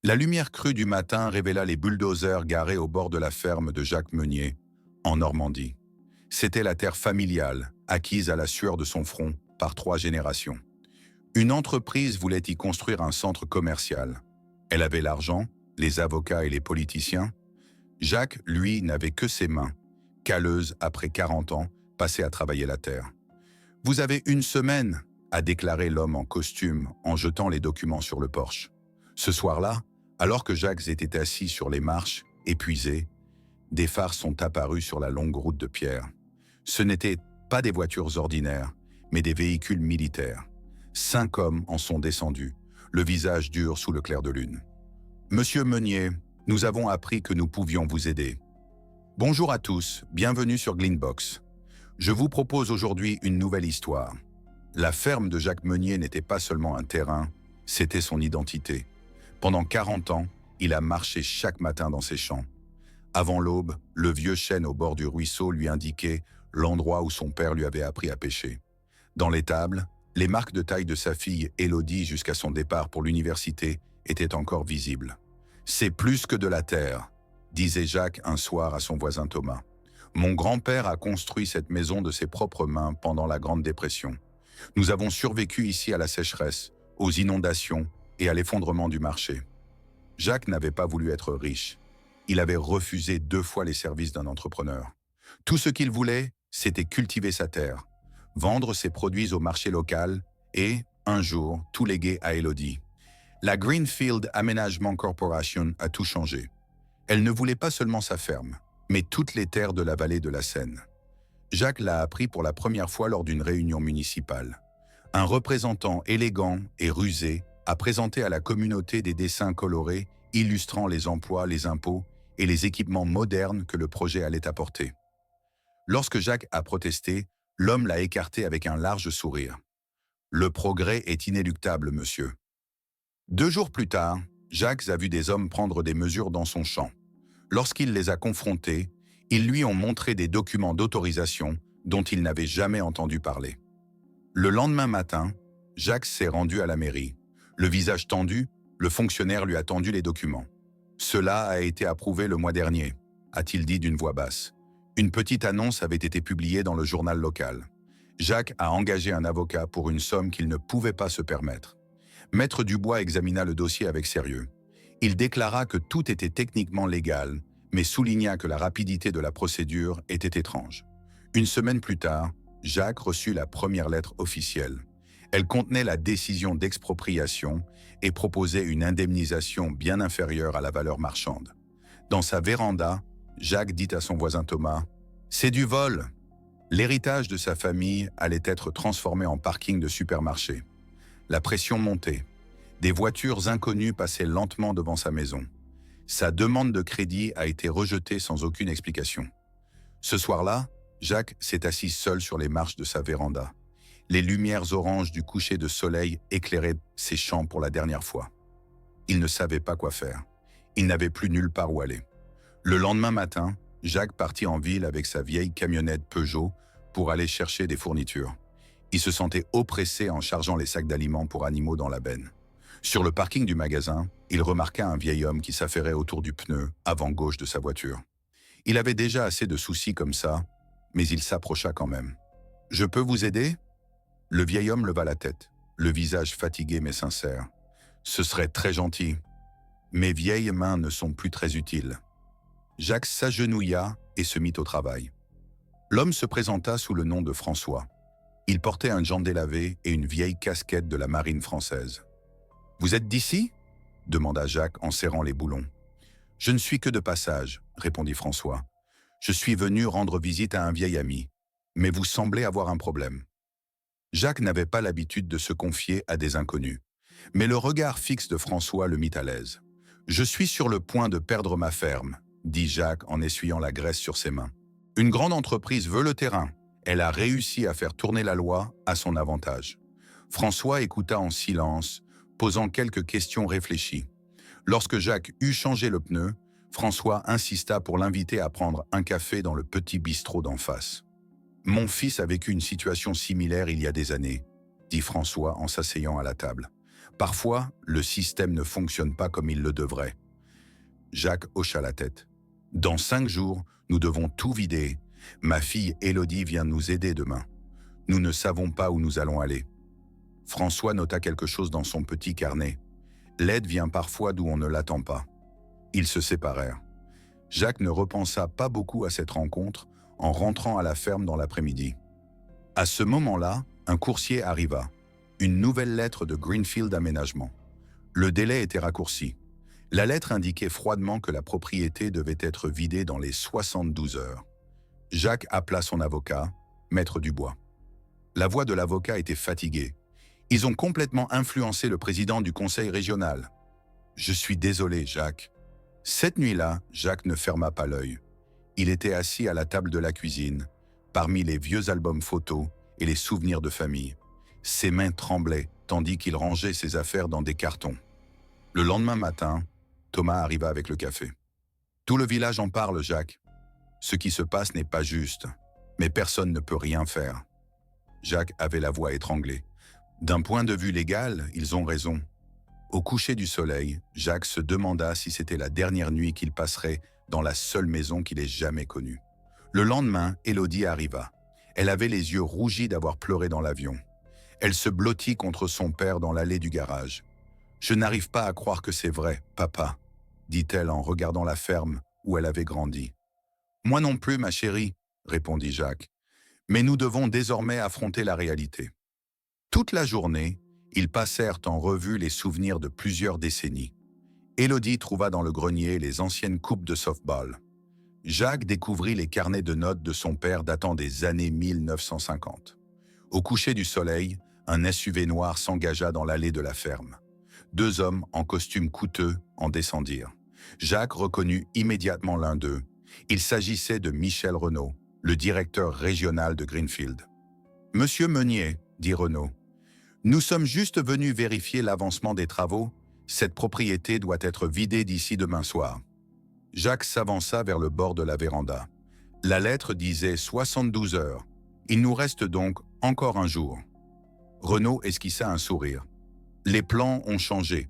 La lumière crue du matin révéla les bulldozers garés au bord de la ferme de Jacques Meunier, en Normandie. C'était la terre familiale, acquise à la sueur de son front par 3 générations. Une entreprise voulait y construire un centre commercial. Elle avait l'argent, les avocats et les politiciens. Jacques, lui, n'avait que ses mains, calleuses après 40 ans, passées à travailler la terre. « Vous avez 1 semaine », a déclaré l'homme en costume en jetant les documents sur le porche. Ce soir-là, alors que Jacques était assis sur les marches, épuisé, des phares sont apparus sur la longue route de pierre. Ce n'étaient pas des voitures ordinaires, mais des véhicules militaires. 5 hommes en sont descendus, le visage dur sous le clair de lune. « Monsieur Meunier, nous avons appris que nous pouvions vous aider. Bonjour à tous, bienvenue sur Glynbox. Je vous propose aujourd'hui une nouvelle histoire. La ferme de Jacques Meunier n'était pas seulement un terrain, c'était son identité. Pendant 40 ans, il a marché chaque matin dans ses champs. Avant l'aube, le vieux chêne au bord du ruisseau lui indiquait l'endroit où son père lui avait appris à pêcher. Dans l'étable, les marques de taille de sa fille Élodie jusqu'à son départ pour l'université étaient encore visibles. « C'est plus que de la terre », disait Jacques un soir à son voisin Thomas. « Mon grand-père a construit cette maison de ses propres mains pendant la Grande Dépression. Nous avons survécu ici à la sécheresse, aux inondations et à l'effondrement du marché. » Jacques n'avait pas voulu être riche. Il avait refusé 2 fois les services d'un entrepreneur. Tout ce qu'il voulait, c'était cultiver sa terre, vendre ses produits au marché local et, un jour, tout léguer à Élodie. La Greenfield Aménagement Corporation a tout changé. Elle ne voulait pas seulement sa ferme, mais toutes les terres de la vallée de la Seine. Jacques l'a appris pour la première fois lors d'une réunion municipale. Un représentant élégant et rusé a présenté à la communauté des dessins colorés illustrant les emplois, les impôts et les équipements modernes que le projet allait apporter. Lorsque Jacques a protesté, l'homme l'a écarté avec un large sourire. « Le progrès est inéluctable, monsieur. » 2 jours plus tard, Jacques a vu des hommes prendre des mesures dans son champ. Lorsqu'il les a confrontés, ils lui ont montré des documents d'autorisation dont il n'avait jamais entendu parler. Le lendemain matin, Jacques s'est rendu à la mairie. Le visage tendu, le fonctionnaire lui a tendu les documents. « Cela a été approuvé le mois dernier », a-t-il dit d'une voix basse. Une petite annonce avait été publiée dans le journal local. Jacques a engagé un avocat pour une somme qu'il ne pouvait pas se permettre. Maître Dubois examina le dossier avec sérieux. Il déclara que tout était techniquement légal, mais souligna que la rapidité de la procédure était étrange. 1 semaine plus tard, Jacques reçut la première lettre officielle. Elle contenait la décision d'expropriation et proposait une indemnisation bien inférieure à la valeur marchande. Dans sa véranda, Jacques dit à son voisin Thomas « C'est du vol !» L'héritage de sa famille allait être transformé en parking de supermarché. La pression montait. Des voitures inconnues passaient lentement devant sa maison. Sa demande de crédit a été rejetée sans aucune explication. Ce soir-là, Jacques s'est assis seul sur les marches de sa véranda. Les lumières oranges du coucher de soleil éclairaient ses champs pour la dernière fois. Il ne savait pas quoi faire. Il n'avait plus nulle part où aller. Le lendemain matin, Jacques partit en ville avec sa vieille camionnette Peugeot pour aller chercher des fournitures. Il se sentait oppressé en chargeant les sacs d'aliments pour animaux dans la benne. Sur le parking du magasin, il remarqua un vieil homme qui s'affairait autour du pneu avant gauche de sa voiture. Il avait déjà assez de soucis comme ça, mais il s'approcha quand même. « Je peux vous aider ?» Le vieil homme leva la tête, le visage fatigué mais sincère. « Ce serait très gentil. Mes vieilles mains ne sont plus très utiles. » Jacques s'agenouilla et se mit au travail. L'homme se présenta sous le nom de François. Il portait un jean délavé et une vieille casquette de la marine française. « Vous êtes d'ici » demanda Jacques en serrant les boulons. « Je ne suis que de passage » répondit François. « Je suis venu rendre visite à un vieil ami, mais vous semblez avoir un problème. » Jacques n'avait pas l'habitude de se confier à des inconnus, mais le regard fixe de François le mit à l'aise. « Je suis sur le point de perdre ma ferme » dit Jacques en essuyant la graisse sur ses mains. « Une grande entreprise veut le terrain. Elle a réussi à faire tourner la loi à son avantage. » François écouta en silence, posant quelques questions réfléchies. Lorsque Jacques eut changé le pneu, François insista pour l'inviter à prendre un café dans le petit bistrot d'en face. « Mon fils a vécu une situation similaire il y a des années, » dit François en s'asseyant à la table. « Parfois, le système ne fonctionne pas comme il le devrait. Jacques hocha la tête. Dans 5 jours, nous devons tout vider. Ma fille Élodie vient nous aider demain. Nous ne savons pas où nous allons aller. François nota quelque chose dans son petit carnet. L'aide vient parfois d'où on ne l'attend pas. Ils se séparèrent. Jacques ne repensa pas beaucoup à cette rencontre en rentrant à la ferme dans l'après-midi. À ce moment-là, un coursier arriva. Une nouvelle lettre de Greenfield Aménagement. Le délai était raccourci. La lettre indiquait froidement que la propriété devait être vidée dans les 72 heures. Jacques appela son avocat, Maître Dubois. La voix de l'avocat était fatiguée. Ils ont complètement influencé le président du conseil régional. Je suis désolé, Jacques. Cette nuit-là, Jacques ne ferma pas l'œil. Il était assis à la table de la cuisine, parmi les vieux albums photos et les souvenirs de famille. Ses mains tremblaient, tandis qu'il rangeait ses affaires dans des cartons. Le lendemain matin, Thomas arriva avec le café. Tout le village en parle, Jacques. Ce qui se passe n'est pas juste, mais personne ne peut rien faire. Jacques avait la voix étranglée. D'un point de vue légal, ils ont raison. Au coucher du soleil, Jacques se demanda si c'était la dernière nuit qu'il passerait dans la seule maison qu'il ait jamais connue. Le lendemain, Élodie arriva. Elle avait les yeux rougis d'avoir pleuré dans l'avion. Elle se blottit contre son père dans l'allée du garage. « Je n'arrive pas à croire que c'est vrai, papa », dit-elle en regardant la ferme où elle avait grandi. « Moi non plus, ma chérie », répondit Jacques. « Mais nous devons désormais affronter la réalité. » Toute la journée, ils passèrent en revue les souvenirs de plusieurs décennies. Élodie trouva dans le grenier les anciennes coupes de softball. Jacques découvrit les carnets de notes de son père datant des années 1950. Au coucher du soleil, un SUV noir s'engagea dans l'allée de la ferme. 2 hommes en costume coûteux en descendirent. Jacques reconnut immédiatement l'un d'eux. Il s'agissait de Michel Renaud, le directeur régional de Greenfield. « Monsieur Meunier, » dit Renaud, « nous sommes juste venus vérifier l'avancement des travaux. Cette propriété doit être vidée d'ici demain soir. » Jacques s'avança vers le bord de la véranda. La lettre disait 72 heures. Il nous reste donc encore un jour. Renaud esquissa un sourire. Les plans ont changé.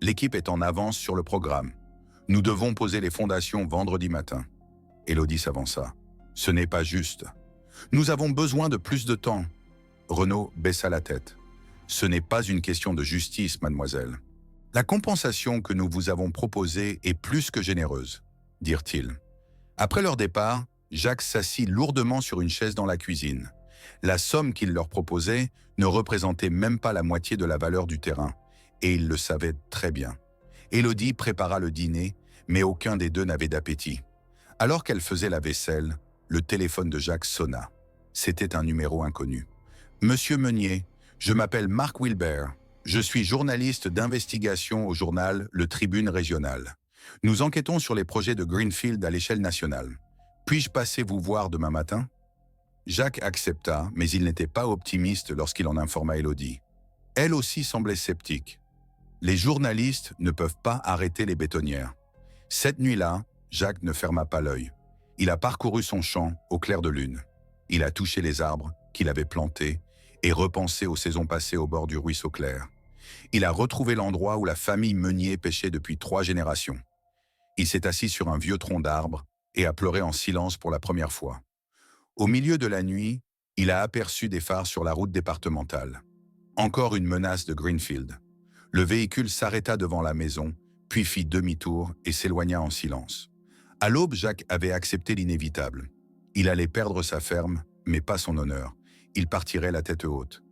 L'équipe est en avance sur le programme. Nous devons poser les fondations vendredi matin. Élodie s'avança. Ce n'est pas juste. Nous avons besoin de plus de temps. Renaud baissa la tête. Ce n'est pas une question de justice, mademoiselle. La compensation que nous vous avons proposée est plus que généreuse, dirent-ils. Après leur départ, Jacques s'assit lourdement sur une chaise dans la cuisine. La somme qu'il leur proposait ne représentait même pas la moitié de la valeur du terrain, et il le savait très bien. Élodie prépara le dîner, mais aucun des deux n'avait d'appétit. Alors qu'elle faisait la vaisselle, le téléphone de Jacques sonna. C'était un numéro inconnu. « Monsieur Meunier, je m'appelle Marc Wilber. Je suis journaliste d'investigation au journal Le Tribune Régional. Nous enquêtons sur les projets de Greenfield à l'échelle nationale. Puis-je passer vous voir demain matin ?» Jacques accepta, mais il n'était pas optimiste lorsqu'il en informa Élodie. Elle aussi semblait sceptique. Les journalistes ne peuvent pas arrêter les bétonnières. Cette nuit-là, Jacques ne ferma pas l'œil. Il a parcouru son champ au clair de lune. Il a touché les arbres qu'il avait plantés et repensé aux saisons passées au bord du ruisseau clair. Il a retrouvé l'endroit où la famille Meunier pêchait depuis 3 générations. Il s'est assis sur un vieux tronc d'arbre et a pleuré en silence pour la première fois. Au milieu de la nuit, il a aperçu des phares sur la route départementale. Encore une menace de Greenfield. Le véhicule s'arrêta devant la maison, puis fit demi-tour et s'éloigna en silence. À l'aube, Jacques avait accepté l'inévitable. Il allait perdre sa ferme, mais pas son honneur. Il partirait la tête haute.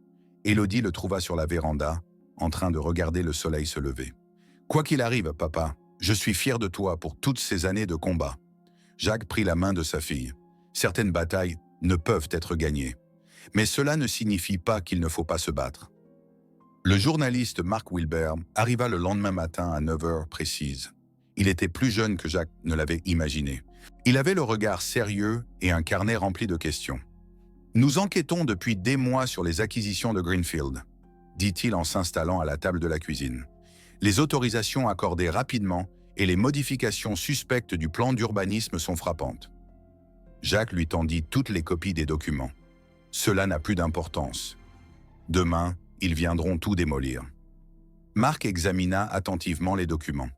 Élodie le trouva sur la véranda, en train de regarder le soleil se lever. « Quoi qu'il arrive, papa, je suis fier de toi pour toutes ces années de combat. » Jacques prit la main de sa fille. Certaines batailles ne peuvent être gagnées. Mais cela ne signifie pas qu'il ne faut pas se battre. Le journaliste Marc Wilber arriva le lendemain matin à 9 heures précises. Il était plus jeune que Jacques ne l'avait imaginé. Il avait le regard sérieux et un carnet rempli de questions. « Nous enquêtons depuis des mois sur les acquisitions de Greenfield, » dit-il en s'installant à la table de la cuisine. « Les autorisations accordées rapidement et les modifications suspectes du plan d'urbanisme sont frappantes. » Jacques lui tendit toutes les copies des documents. « Cela n'a plus d'importance. Demain, ils viendront tout démolir. » Marc examina attentivement les documents.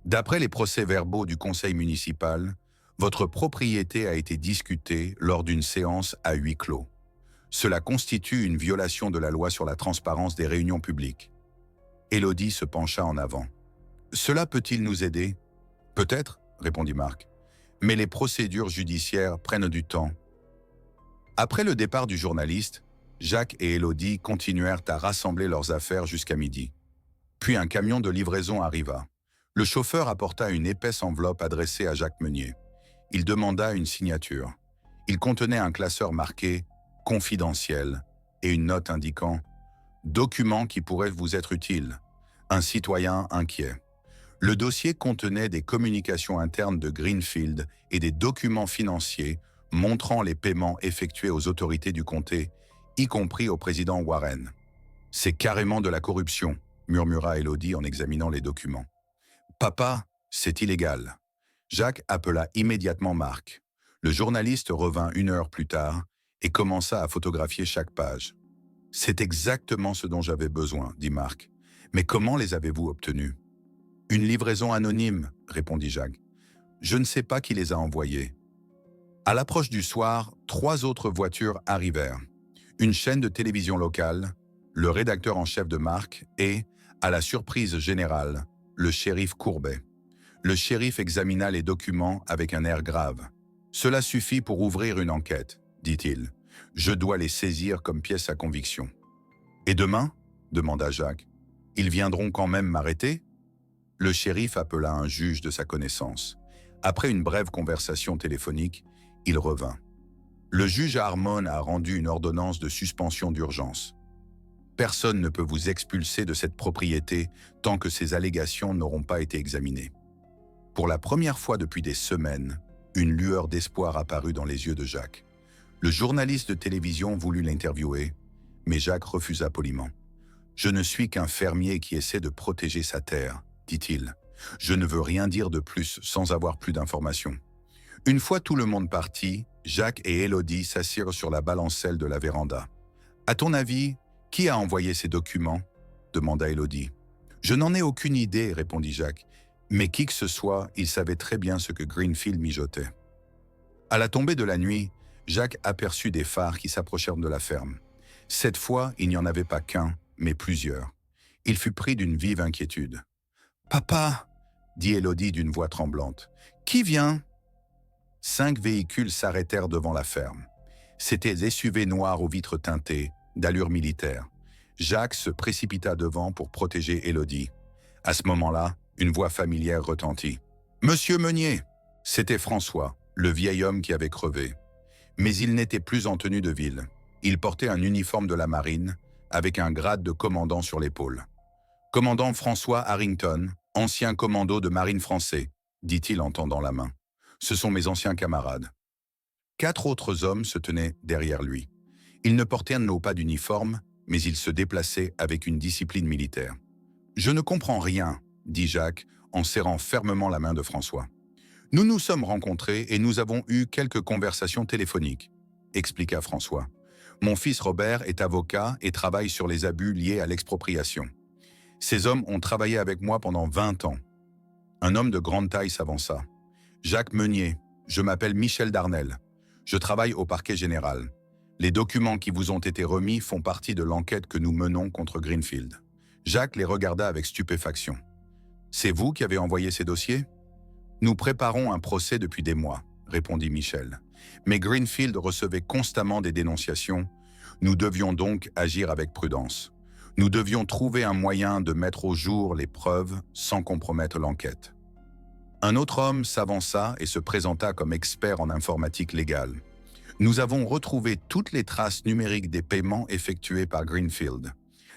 D'après les procès-verbaux du conseil municipal, votre propriété a été discutée lors d'une séance à huis clos. Cela constitue une violation de la loi sur la transparence des réunions publiques. Élodie se pencha en avant. « Cela peut-il nous aider ?»« Peut-être, » répondit Marc. « Mais les procédures judiciaires prennent du temps. » Après le départ du journaliste, Jacques et Élodie continuèrent à rassembler leurs affaires jusqu'à midi. Puis un camion de livraison arriva. Le chauffeur apporta une épaisse enveloppe adressée à Jacques Meunier. Il demanda une signature. Il contenait un classeur marqué « Confidentiel » et une note indiquant « Document qui pourrait vous être utile. Un citoyen inquiet ». Le dossier contenait des communications internes de Greenfield et des documents financiers montrant les paiements effectués aux autorités du comté, y compris au président Warren. « C'est carrément de la corruption », murmura Élodie en examinant les documents. « Papa, c'est illégal. » Jacques appela immédiatement Marc. Le journaliste revint 1 heure plus tard et commença à photographier chaque page. « C'est exactement ce dont j'avais besoin, » dit Marc. « Mais comment les avez-vous obtenus ?»« Une livraison anonyme, » répondit Jacques. « Je ne sais pas qui les a envoyés. » À l'approche du soir, 3 autres voitures arrivèrent. Une chaîne de télévision locale, le rédacteur en chef de Marc et, à la surprise générale, le shérif Courbet. Le shérif examina les documents avec un air grave. « Cela suffit pour ouvrir une enquête, » dit-il. « Je dois les saisir comme pièce à conviction. »« Et demain ?» demanda Jacques. « Ils viendront quand même m'arrêter ?» Le shérif appela un juge de sa connaissance. Après une brève conversation téléphonique, il revint. Le juge Harmon a rendu une ordonnance de suspension d'urgence. Personne ne peut vous expulser de cette propriété tant que ces allégations n'auront pas été examinées. Pour la première fois depuis des semaines, une lueur d'espoir apparut dans les yeux de Jacques. Le journaliste de télévision voulut l'interviewer, mais Jacques refusa poliment. « Je ne suis qu'un fermier qui essaie de protéger sa terre, » dit-il. « Je ne veux rien dire de plus sans avoir plus d'informations. » Une fois tout le monde parti, Jacques et Élodie s'assirent sur la balancelle de la véranda. « À ton avis, qui a envoyé ces documents ?» demanda Élodie. « Je n'en ai aucune idée, » répondit Jacques. Mais qui que ce soit, il savait très bien ce que Greenfield mijotait. À la tombée de la nuit, Jacques aperçut des phares qui s'approchèrent de la ferme. Cette fois, il n'y en avait pas qu'un, mais plusieurs. Il fut pris d'une vive inquiétude. « Papa !» dit Élodie d'une voix tremblante. « Qui vient ?» 5 véhicules s'arrêtèrent devant la ferme. C'étaient des SUV noirs aux vitres teintées, d'allure militaire. Jacques se précipita devant pour protéger Élodie. À ce moment-là, une voix familière retentit. « Monsieur Meunier !» C'était François, le vieil homme qui avait crevé. Mais il n'était plus en tenue de ville. Il portait un uniforme de la marine, avec un grade de commandant sur l'épaule. « Commandant François Harrington, ancien commando de marine français, » dit-il en tendant la main. « Ce sont mes anciens camarades. » 4 autres hommes se tenaient derrière lui. Ils ne portaient pas d'uniforme, mais ils se déplaçaient avec une discipline militaire. « Je ne comprends rien, » dit Jacques, en serrant fermement la main de François. « Nous nous sommes rencontrés et nous avons eu quelques conversations téléphoniques, » expliqua François. « Mon fils Robert est avocat et travaille sur les abus liés à l'expropriation. Ces hommes ont travaillé avec moi pendant 20 ans. » Un homme de grande taille s'avança. « Jacques Meunier, je m'appelle Michel Darnel. Je travaille au parquet général. Les documents qui vous ont été remis font partie de l'enquête que nous menons contre Greenfield. » Jacques les regarda avec stupéfaction. « C'est vous qui avez envoyé ces dossiers ?»« Nous préparons un procès depuis des mois, » répondit Michel. « Mais Greenfield recevait constamment des dénonciations. Nous devions donc agir avec prudence. Nous devions trouver un moyen de mettre au jour les preuves sans compromettre l'enquête. » Un autre homme s'avança et se présenta comme expert en informatique légale. « Nous avons retrouvé toutes les traces numériques des paiements effectués par Greenfield.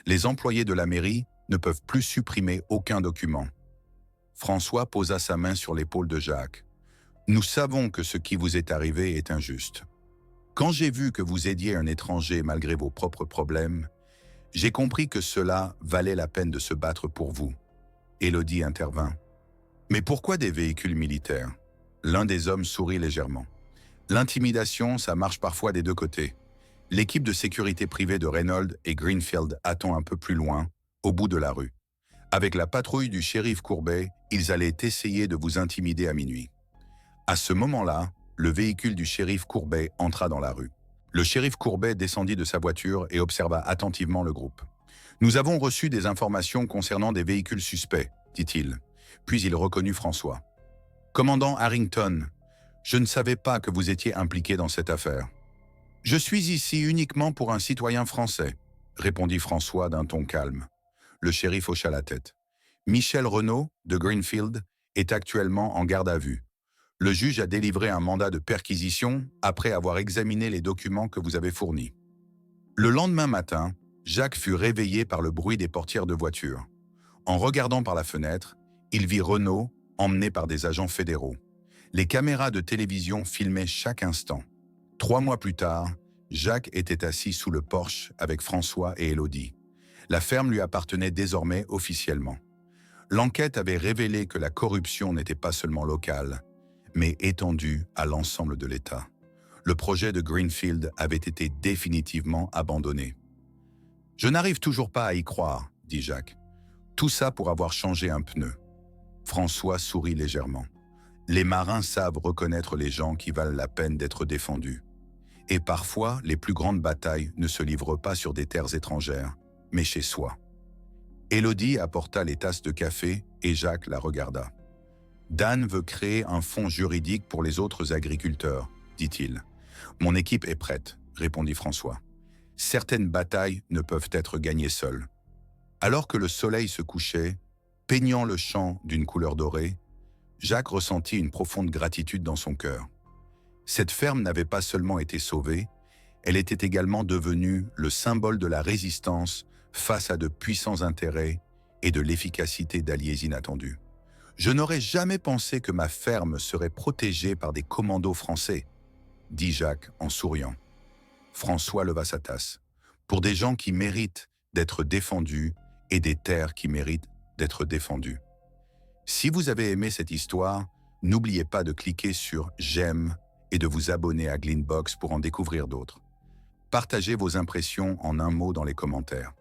Les employés de la mairie ne peuvent plus supprimer aucun document. » François posa sa main sur l'épaule de Jacques. « Nous savons que ce qui vous est arrivé est injuste. Quand j'ai vu que vous aidiez un étranger malgré vos propres problèmes, j'ai compris que cela valait la peine de se battre pour vous. » Élodie intervint. « Mais pourquoi des véhicules militaires ?» L'un des hommes sourit légèrement. « L'intimidation, ça marche parfois des deux côtés. L'équipe de sécurité privée de Reynolds et Greenfield attend un peu plus loin, au bout de la rue. Avec la patrouille du shérif Courbet, ils allaient essayer de vous intimider à minuit. À ce moment-là, le véhicule du shérif Courbet entra dans la rue. Le shérif Courbet descendit de sa voiture et observa attentivement le groupe. « Nous avons reçu des informations concernant des véhicules suspects, dit-il. Puis il reconnut François. « Commandant Harrington, je ne savais pas que vous étiez impliqué dans cette affaire. »« Je suis ici uniquement pour un citoyen français, » répondit François d'un ton calme. Le shérif hocha la tête. « Michel Renaud, de Greenfield, est actuellement en garde à vue. Le juge a délivré un mandat de perquisition après avoir examiné les documents que vous avez fournis. » Le lendemain matin, Jacques fut réveillé par le bruit des portières de voiture. En regardant par la fenêtre, il vit Renaud emmené par des agents fédéraux. Les caméras de télévision filmaient chaque instant. 3 mois plus tard, Jacques était assis sous le porche avec François et Élodie. La ferme lui appartenait désormais officiellement. L'enquête avait révélé que la corruption n'était pas seulement locale, mais étendue à l'ensemble de l'État. Le projet de Greenfield avait été définitivement abandonné. « Je n'arrive toujours pas à y croire, » dit Jacques. « Tout ça pour avoir changé un pneu. » François sourit légèrement. Les marins savent reconnaître les gens qui valent la peine d'être défendus. Et parfois, les plus grandes batailles ne se livrent pas sur des terres étrangères, mais chez soi. Élodie apporta les tasses de café et Jacques la regarda. « Dan veut créer un fonds juridique pour les autres agriculteurs, dit-il. « Mon équipe est prête, répondit François. Certaines batailles ne peuvent être gagnées seules. » Alors que le soleil se couchait, peignant le champ d'une couleur dorée, Jacques ressentit une profonde gratitude dans son cœur. Cette ferme n'avait pas seulement été sauvée, elle était également devenue le symbole de la résistance face à de puissants intérêts et de l'efficacité d'alliés inattendus. « Je n'aurais jamais pensé que ma ferme serait protégée par des commandos français, » dit Jacques en souriant. François leva sa tasse. « Pour des gens qui méritent d'être défendus et des terres qui méritent d'être défendues. » Si vous avez aimé cette histoire, n'oubliez pas de cliquer sur « J'aime » et de vous abonner à Glynbox pour en découvrir d'autres. Partagez vos impressions en un mot dans les commentaires.